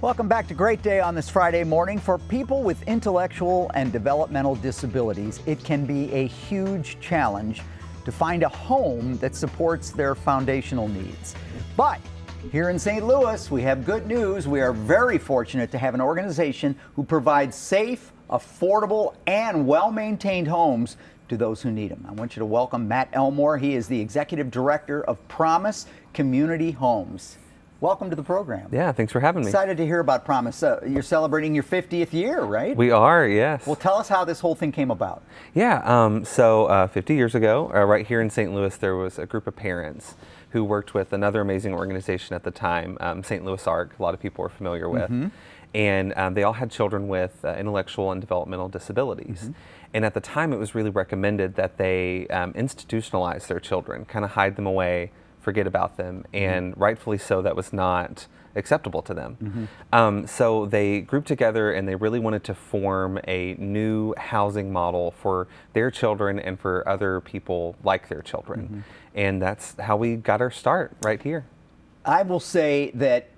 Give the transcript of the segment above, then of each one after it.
Welcome back to Great Day on this Friday morning. For people with intellectual and developmental disabilities, it can be a huge challenge to find a home that supports their foundational needs. But here in St. Louis, we have good news. We are very fortunate to have an organization who provides safe, affordable, and well-maintained homes to those who need them. I want you to welcome Matt Elmore. He is the Executive Director of Promise Community Homes. Welcome to the program. Yeah, thanks for having me. Excited to hear about Promise. You're celebrating your 50th year, right? We are, yes. Well, tell us how this whole thing came about. Yeah, so 50 years ago, right here in St. Louis, there was a group of parents who worked with another amazing organization at the time, St. Louis ARC, a lot of people are familiar with. And they all had children with intellectual and developmental disabilities. And at the time, it was really recommended that they institutionalize their children, kind of hide them away, forget about them, and rightfully so, that was not acceptable to them. So they grouped together and they really wanted to form a new housing model for their children and for other people like their children. And that's how we got our start right here. I will say that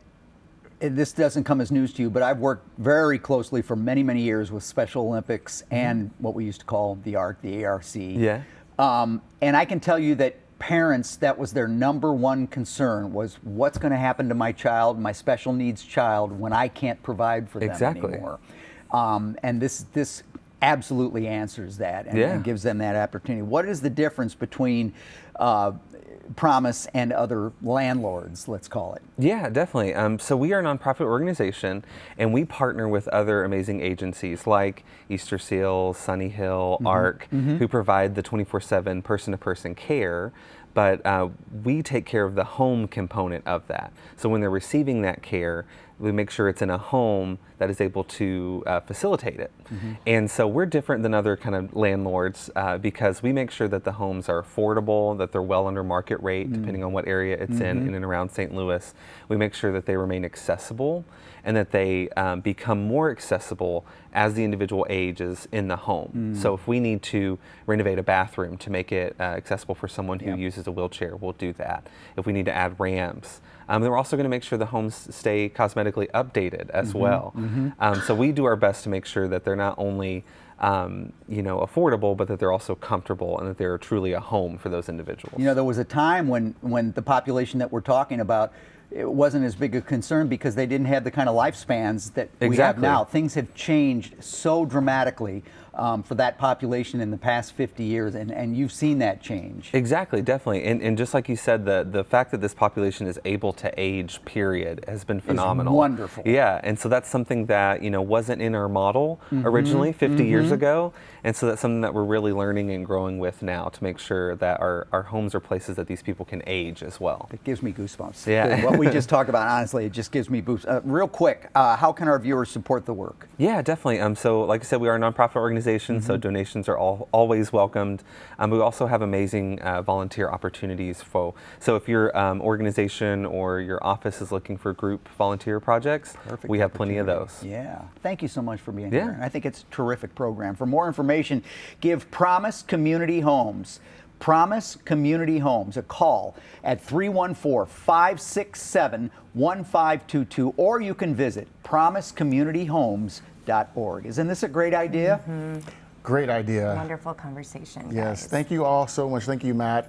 this doesn't come as news to you, but I've worked very closely for many, many years with Special Olympics and what we used to call the ARC, the ARC. Yeah. And I can tell you that parents, that was their number one concern, was what's going to happen to my child, my special needs child, when I can't provide for them anymore. And this absolutely answers that and gives them that opportunity. What is the difference between Promise and other landlords, let's call it? Yeah, definitely. So we are a nonprofit organization, and we partner with other amazing agencies like Easter Seal, Sunny Hill, ARC, who provide the 24/7 person-to-person care. But we take care of the home component of that. So when they're receiving that care, we make sure it's in a home that is able to facilitate it. And so we're different than other kind of landlords because we make sure that the homes are affordable, that they're well under market rate, depending on what area it's in and around St. Louis. We make sure that they remain accessible and that they become more accessible as the individual ages in the home. So if we need to renovate a bathroom to make it accessible for someone who uses a wheelchair, we'll do that. If we need to add ramps, then we're also going to make sure the homes stay cosmetically updated as well. So we do our best to make sure that they're not only affordable, but that they're also comfortable and that they're truly a home for those individuals. You know, there was a time when the population that we're talking about, it wasn't as big a concern because they didn't have the kind of lifespans that we have now. Things have changed so dramatically for that population in the past 50 years, and you've seen that change. Exactly, definitely. And just like you said, the fact that this population is able to age, period, has been phenomenal. It's wonderful. Yeah, and so that's something that, wasn't in our model originally 50 years ago. And so that's something that we're really learning and growing with now to make sure that our homes are places that these people can age as well. It gives me goosebumps. Yeah. What we just talked about, honestly, it just gives me boosts. Real quick, how can our viewers support the work? Yeah, definitely. So like I said, we are a nonprofit organization, so donations are always welcomed. We also have amazing volunteer opportunities. So if your organization or your office is looking for group volunteer projects, we have plenty of those. Yeah. Thank you so much for being here. I think it's a terrific program. For more information, give Promise Community Homes a call at 314-567-1522, or you can visit promisecommunityhomes.org. Isn't this a great idea? Great idea. Wonderful conversation, guys. Yes, thank you all so much. Thank you, Matt.